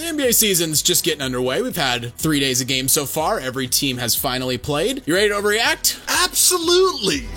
NBA season's just getting underway. We've had 3 days of games so far. Every team has finally played. You ready to overreact? Absolutely.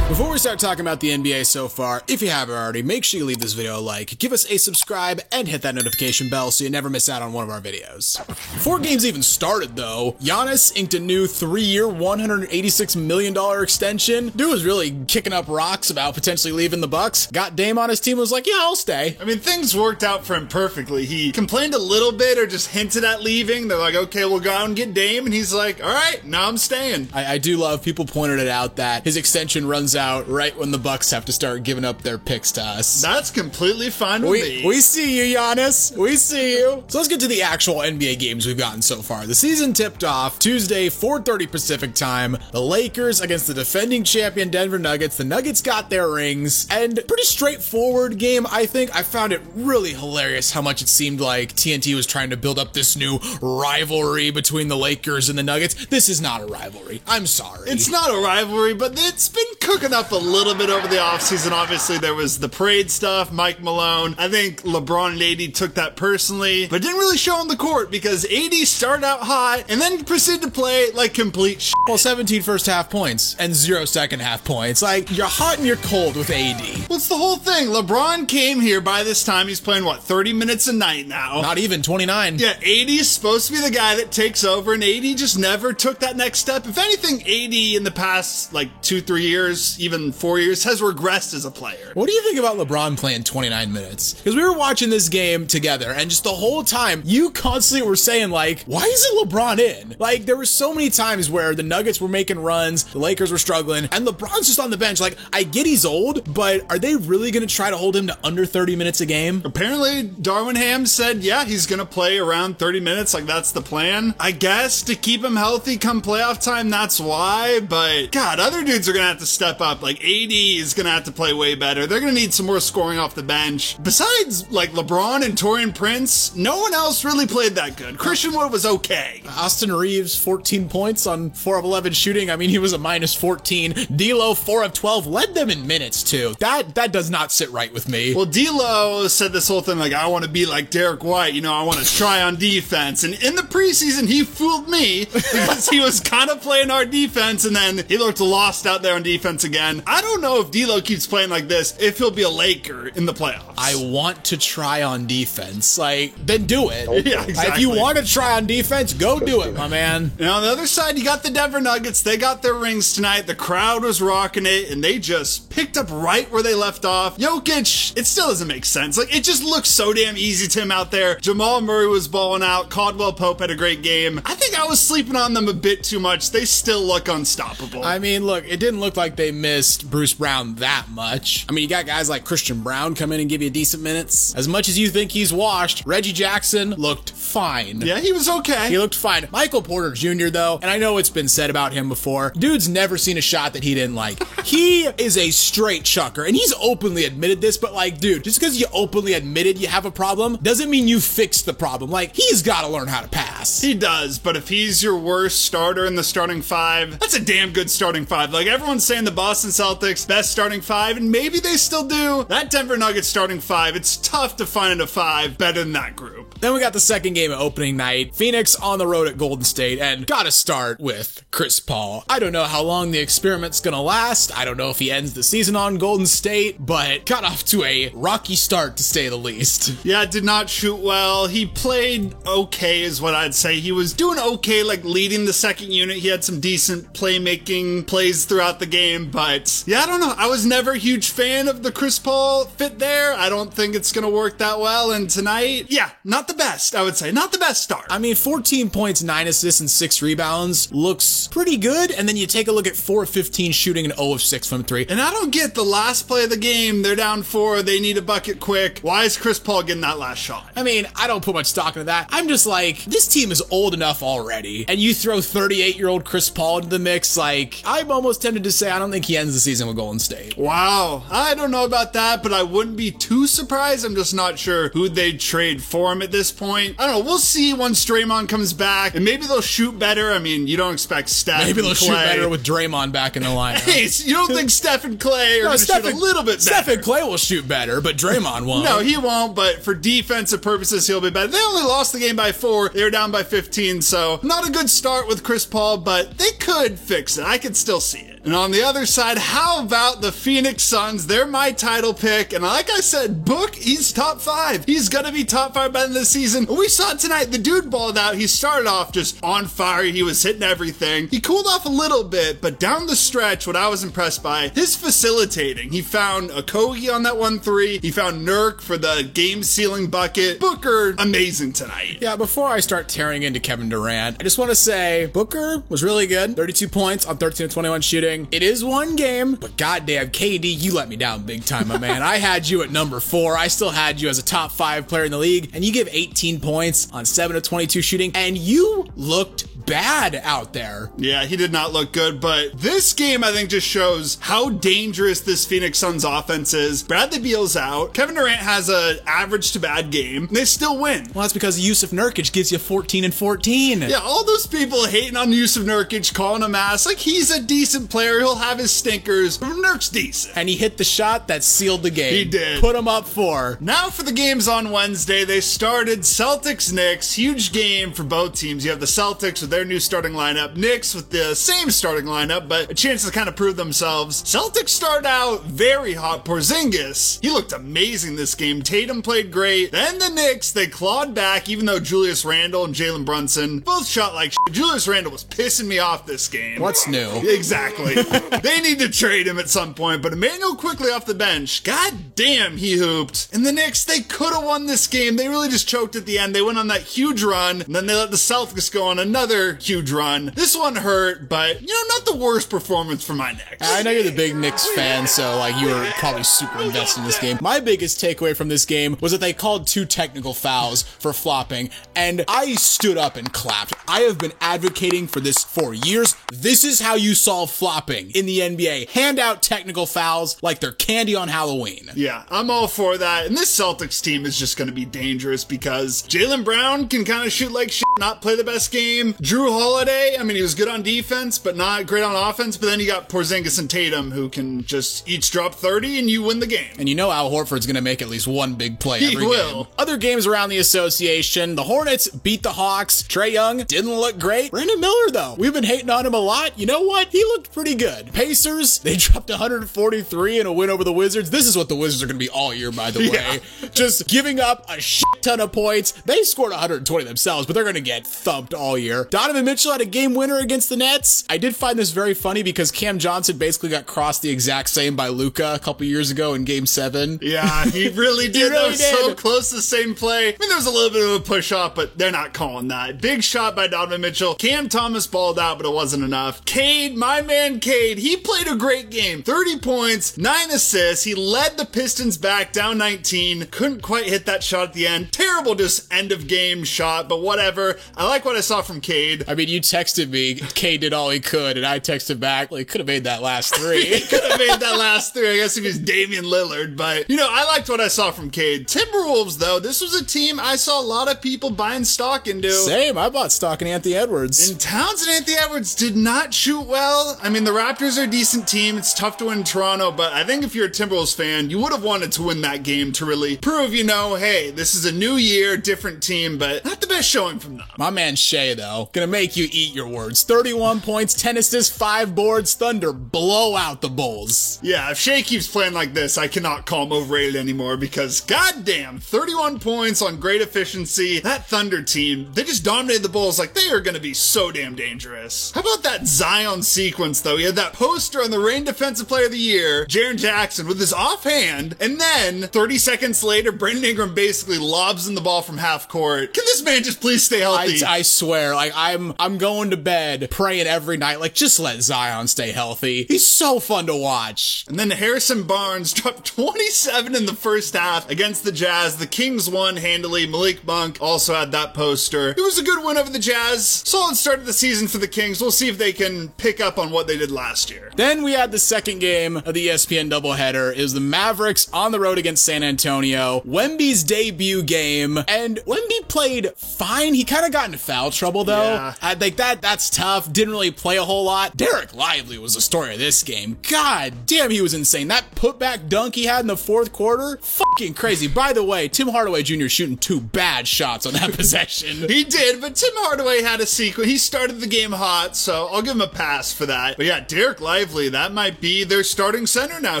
Before we start talking about the NBA so far, if you haven't already, make sure you leave this video a like, give us a subscribe, and hit that notification bell so you never miss out on one of our videos. Before games even started though, Giannis inked a new 3-year, $186 million extension. Dude was really kicking up rocks about potentially leaving the Bucks. Got Dame on his team, was like, yeah, I'll stay. I mean, things worked out for him perfectly. He complained a little bit or just hinted at leaving. They're like, okay, we'll go out and get Dame. And he's like, all right, now I'm staying. I do love people pointed it out that his extension runs out right when the Bucks have to start giving up their picks to us. That's completely fine with me. We see you, Giannis. We see you. So let's get to the actual NBA games we've gotten so far. The season tipped off Tuesday, 4:30 Pacific time. The Lakers against the defending champion Denver Nuggets. The Nuggets got their rings. And pretty straightforward game, I think. I found it really hilarious how much it seemed like TNT was trying to build up this new rivalry between the Lakers and the Nuggets. This is not a rivalry. I'm sorry. It's not a rivalry, but it's been cooking up a little bit over the offseason. Obviously, there was the parade stuff, Mike Malone. I think LeBron and AD took that personally, but didn't really show on the court because AD started out hot and then proceeded to play like complete shit. Well, 17 first half points and 0 second half points. Like, you're hot and you're cold with AD. What's the whole thing? LeBron came here by this time. He's playing, what, 30 minutes a night now? Not even 29. Yeah, AD is supposed to be the guy that takes over, and AD just never took that next step. If anything, AD in the past, like, 2-3 years, even 4 years, has regressed as a player. What do you think about LeBron playing 29 minutes? Because we were watching this game together, and just the whole time, you constantly were saying, like, why isn't LeBron in? Like, there were so many times where the Nuggets were making runs, the Lakers were struggling, and LeBron's just on the bench. Like, I get he's old, but are they really going to try to hold him to under 30 minutes a game? Apparently, Darwin Ham said, yeah, he's going to play around 30 minutes. Like, that's the plan. I guess to keep him healthy come playoff time, that's why. But, God, other dudes are going to have to step up. Like, AD is going to have to play way better. They're going to need some more scoring off the bench. Besides, like, LeBron and Taurean Prince, no one else really played that good. Christian Wood was okay. Austin Reeves, 14 points on 4 of 11 shooting. I mean, he was a minus 14. D'Lo, 4 of 12, led them in minutes, too. That does not sit right with me. Well, D'Lo said this whole thing, like, I want to be like Derek White. You know, I want to try on defense. And in the preseason, he fooled me because he was kind of playing our defense, and then he looked lost out there on defense again. I don't know if D'Lo keeps playing like this, if he'll be a Laker in the playoffs. I want to try on defense. Like, then do it. Yeah, exactly. If you want to try on defense, go do it, my man. And on the other side, you got the Denver Nuggets. They got their rings tonight. The crowd was rocking it, and they just picked up right where they left off. Jokic, it still doesn't make sense. Like, it just looks so damn easy to him out there. Jamal Murray was balling out. Caldwell Pope had a great game. I think I was sleeping on them a bit too much. They still look unstoppable. I mean, look, it didn't look like they missed Bruce Brown that much. I mean, you got guys like Christian Brown come in and give you decent minutes. As much as you think he's washed, Reggie Jackson looked fine. Yeah, he was okay. He looked fine. Michael Porter Jr., though, and I know it's been said about him before, dude's never seen a shot that he didn't like. He is a straight chucker, and he's openly admitted this, but like, dude, just because you openly admitted you have a problem doesn't mean you fixed the problem. Like, he's got to learn how to pass. He does, but if he's your worst starter in the starting five, that's a damn good starting five. Like, everyone's saying the Boston Celtics, best starting five, and maybe they still do. That Denver Nuggets starting five, it's tough to find a five better than that group. Then we got the second game of opening night. Phoenix on the road at Golden State, and gotta start with Chris Paul. I don't know how long the experiment's gonna last. I don't know if he ends the season on Golden State, but got off to a rocky start to say the least. Yeah, did not shoot well. He played okay is what I'd say. He was doing okay, like leading the second unit. He had some decent playmaking plays throughout the game, but yeah, I don't know. I was never a huge fan of the Chris Paul fit there. I don't think it's gonna work that well, and tonight, yeah, not the best, I would say. Not the best start. I mean, 14 points, 9 assists, and 6 rebounds looks pretty good, and then you take a look at 4 of 15 shooting and 0 of 6 from 3. And I don't get the last play of the game. They're down 4. They need a bucket quick. Why is Chris Paul getting that last shot? I mean, I don't put much stock into that. I'm just like, this team is old enough already, and you throw 38-year-old Chris Paul into the mix, like, I'm almost tempted to say I don't think he ends the season with Golden State. Wow. I don't know about that, but I wouldn't be too surprised. I'm just not sure who they'd trade for him at this point. I don't know. We'll see once Draymond comes back, and maybe they'll shoot better. I mean, you don't expect Steph Maybe they'll and Clay. shoot better with Draymond back in the lineup. Hey, so you don't think Steph and Clay are going to shoot a little bit better? Steph and Clay will shoot better, but Draymond won't. No, he won't, but for defensive purposes, he'll be better. They only lost the game by 4. They were down by 15, so not a good start with Chris Paul, but they could fix it. I could still see it. And on the other side, how about the Phoenix Suns? They're my title pick, and like I said, Book, he's top 5. He's gonna be top 5 by the end of the season. We saw it tonight. The dude balled out. He started off just on fire. He was hitting everything. He cooled off a little bit, but down the stretch, what I was impressed by, his facilitating. He found Okogie on that 1-3. He found Nurk for the game-sealing bucket. Booker, amazing tonight. Yeah, before I start tearing into Kevin Durant, I just want to say Booker was really good. 32 points on 13 of 21 shooting. It is one game, but goddamn, KD, you let me down big time, my man. I had you at number 4. I still had you as a top 5 player in the league, and you give 18 points on 7 of 22 shooting, and you looked bad out there. Yeah, he did not look good, but this game I think just shows how dangerous this Phoenix Suns offense is. Bradley Beal's out. Kevin Durant has a average to bad game. They still win. Well, that's because Yusuf Nurkic gives you 14 and 14. Yeah, all those people hating on Yusuf Nurkic, calling him ass, like he's a decent player. He'll have his stinkers, but Nurk's decent. And he hit the shot that sealed the game. He did. Put him up 4. Now for the games on Wednesday, they started Celtics-Knicks. Huge game for both teams. You have the Celtics with their new starting lineup, Knicks with the same starting lineup, but a chance to kind of prove themselves. Celtics started out very hot. Porzingis, he looked amazing this game. Tatum played great. Then the Knicks, they clawed back, even though Julius Randle and Jalen Brunson both shot like shit. Julius Randle was pissing me off this game. What's new? Exactly. They need to trade him at some point, but Emmanuel quickly off the bench. God damn, he hooped. And the Knicks, they could have won this game. They really just choked at the end. They went on that huge run, and then they let the Celtics go on another huge run. This one hurt, but, you know, not the worst performance for my Knicks. I know you're the big Knicks fan, so, like, you were probably super invested in this game. My biggest takeaway from this game was that they called 2 technical fouls for flopping, and I stood up and clapped. I have been advocating for this for years. This is how you solve flopping in the NBA. Hand out technical fouls like they're candy on Halloween. Yeah, I'm all for that. And this Celtics team is just going to be dangerous because Jaylen Brown can kind of shoot like shit, not play the best game. Drew Holiday, I mean, he was good on defense, but not great on offense. But then you got Porzingis and Tatum who can just each drop 30 and you win the game. And you know Al Horford's going to make at least one big play every He will. game. Other games around the association, the Hornets beat the Hawks. Trae Young didn't look great. Brandon Miller, though, we've been hating on him a lot. You know what? He looked pretty good. Pacers, they dropped 143 in a win over the Wizards. This is what the Wizards are going to be all year, by the way. Just giving up a shit ton of points. They scored 120 themselves, but they're going to get thumped all year. Donovan Mitchell had a game winner against the Nets. I did find this very funny because Cam Johnson basically got crossed the exact same by Luka a couple years ago in Game 7. Yeah, he really did. He really that was so close to the same play. I mean, there was a little bit of a push off, but they're not calling that. Big shot by Donovan Mitchell. Cam Thomas balled out, but it wasn't enough. Cade, my man Cade, he played a great game. 30 points, 9 assists. He led the Pistons back down 19. Couldn't quite hit that shot at the end. Terrible just end of game shot, but whatever. I like what I saw from Cade. I mean, you texted me, Cade did all he could, and I texted back, well, he could have made that last 3. He could have made that last 3. I guess if he's Damian Lillard, but, you know, I liked what I saw from Cade. Timberwolves, though, this was a team I saw a lot of people buying stock into. Same, I bought stock in Anthony Edwards. And Towns and Anthony Edwards did not shoot well. I mean, the Raptors are a decent team. It's tough to win in Toronto, but I think if you're a Timberwolves fan, you would have wanted to win that game to really prove, you know, hey, this is a new year, different team, but not the best showing from them. My man Shea, though, gonna make you eat your words. 31 points, 10 assists, 5 boards. Thunder blow out the Bulls. Yeah, if Shea keeps playing like this, I cannot call him overrated anymore because, goddamn, 31 points on great efficiency. That Thunder team, they just dominated the Bulls like they are going to be so damn dangerous. How about that Zion sequence, though? He had that poster on the Reign Defensive Player of the Year, Jaren Jackson, with his offhand, and then 30 seconds later, Brandon Ingram basically lobs in the ball from half court. Can this man just please stay healthy healthy. I swear, like I'm going to bed praying every night, like just let Zion stay healthy. He's so fun to watch. And then Harrison Barnes dropped 27 in the first half against the Jazz. The Kings won handily. Malik Monk also had that poster. It was a good win over the Jazz. Solid start of the season for the Kings. We'll see if they can pick up on what they did last year. Then we had the second game of the ESPN doubleheader. It was the Mavericks on the road against San Antonio. Wemby's debut game, and Wemby played fine. He kind of got into foul trouble though. Yeah. I think that's tough. Didn't really play a whole lot. Derek Lively was the story of this game. God damn, he was insane. That putback dunk he had in the fourth quarter, fucking crazy. By the way, Tim Hardaway Jr. shooting 2 bad shots on that possession. He did, but Tim Hardaway had a sequence. He started the game hot, so I'll give him a pass for that. But yeah, Derek Lively, that might be their starting center now.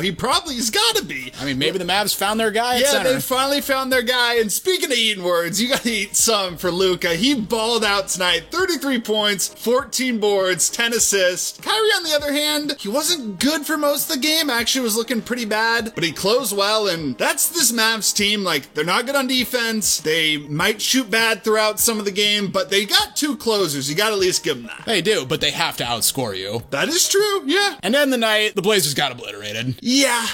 He's got to be. I mean, maybe the Mavs found their guy at center. Yeah, they finally found their guy. And speaking of eating words, you got to eat some for Luka. He balled out tonight. 33 points, 14 boards, 10 assists. Kyrie, on the other hand, he wasn't good for most of the game. Actually was looking pretty bad, but he closed well. And that's this Mavs team. Like, they're not good on defense. They might shoot bad throughout some of the game, but they got 2 closers. You got to at least give them that. They do, but they have to outscore you. That is true, yeah. And then the night, the Blazers got obliterated. Yeah.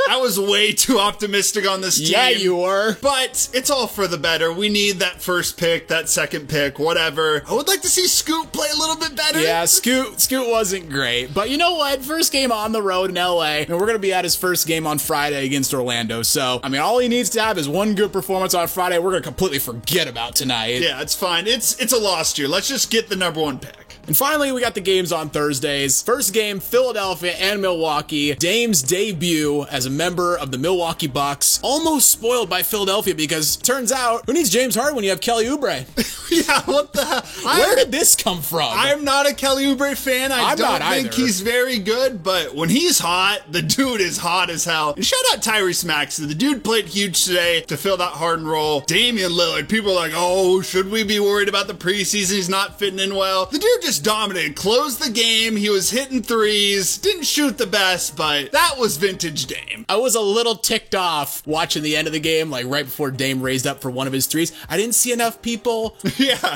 I was way too optimistic on this team. Yeah, you were. But it's all for the better. We need that first pick, that second pick, whatever. I would like to see Scoot play a little bit better. Yeah, Scoot wasn't great. But you know what? First game on the road in LA, and we're going to be at his first game on Friday against Orlando. So, I mean, all he needs to have is one good performance on Friday. We're going to completely forget about tonight. Yeah, it's fine. It's a lost year. Let's just get the #1 pick. And finally, we got the games on Thursdays. First game, Philadelphia and Milwaukee. Dame's debut as a member of the Milwaukee Bucks. Almost spoiled by Philadelphia because turns out, who needs James Harden when you have Kelly Oubre? Yeah, what the hell? Where did this come from? I'm not a Kelly Oubre fan. I don't think he's very good, but when he's hot, the dude is hot as hell. And shout out Tyrese Maxey. The dude played huge today to fill that Harden role. Damian Lillard, people are like, oh, should we be worried about the preseason? He's not fitting in well. The dude just dominated, closed the game. He was hitting threes, didn't shoot the best, but that was vintage Dame. I was a little ticked off watching the end of the game, like right before Dame raised up for one of his threes. I didn't see enough people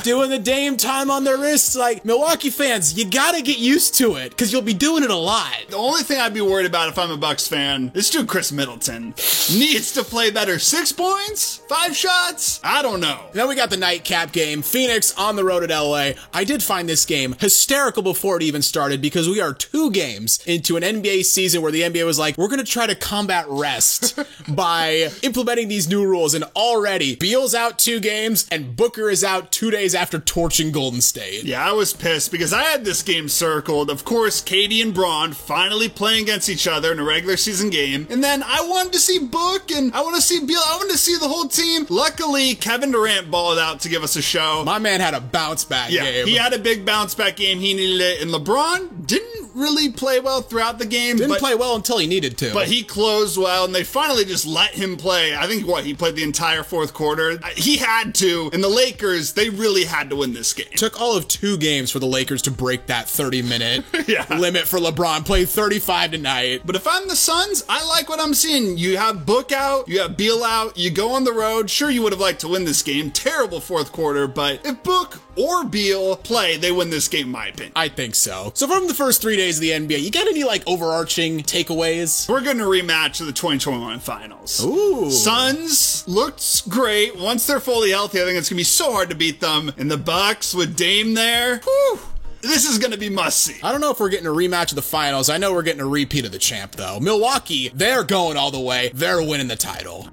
doing the Dame time on their wrists. Like, Milwaukee fans, you gotta get used to it, because you'll be doing it a lot. The only thing I'd be worried about if I'm a Bucks fan, this dude Chris Middleton needs to play better. 6 points? 5 shots? I don't know. Then we got the nightcap game, Phoenix on the road at LA. I did find this game hysterical before it even started because we are 2 games into an NBA season where the NBA was like, we're going to try to combat rest by implementing these new rules. And already, Beal's out 2 games and Booker is out 2 days after torching Golden State. Yeah, I was pissed because I had this game circled. Of course, KD and Braun finally playing against each other in a regular season game. And then I wanted to see Book and I want to see Beal. I wanted to see the whole team. Luckily, Kevin Durant balled out to give us a show. My man had a bounce back game. He had a big bounce back game. He needed it. And LeBron didn't really play well throughout the game. Didn't play well until he needed to. But he closed well, and they finally just let him play. I think, he played the entire fourth quarter? He had to. And the Lakers, they really had to win this game. Took all of 2 games for the Lakers to break that 30-minute limit for LeBron. Played 35 tonight. But if I'm the Suns, I like what I'm seeing. You have Book out, you have Beal out, you go on the road. Sure, you would have liked to win this game. Terrible fourth quarter, but if Book or Beal play, they win this game, in my opinion. I think so. So from the first 3 days of the NBA, you got any overarching takeaways? We're going to rematch of the 2021 finals. Ooh. Suns looks great. Once they're fully healthy, I think it's going to be so hard to beat them. And the Bucks with Dame there, whew, this is going to be must-see. I don't know if we're getting a rematch of the finals. I know we're getting a repeat of the champ, though. Milwaukee, they're going all the way. They're winning the title.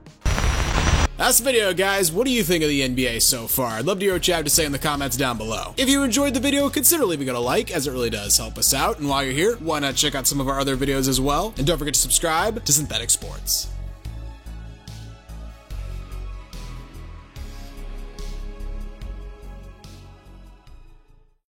That's the video, guys. What do you think of the NBA so far? I'd love to hear what you have to say in the comments down below. If you enjoyed the video, consider leaving it a like, as it really does help us out. And while you're here, why not check out some of our other videos as well? And don't forget to subscribe to Synthetic Sports.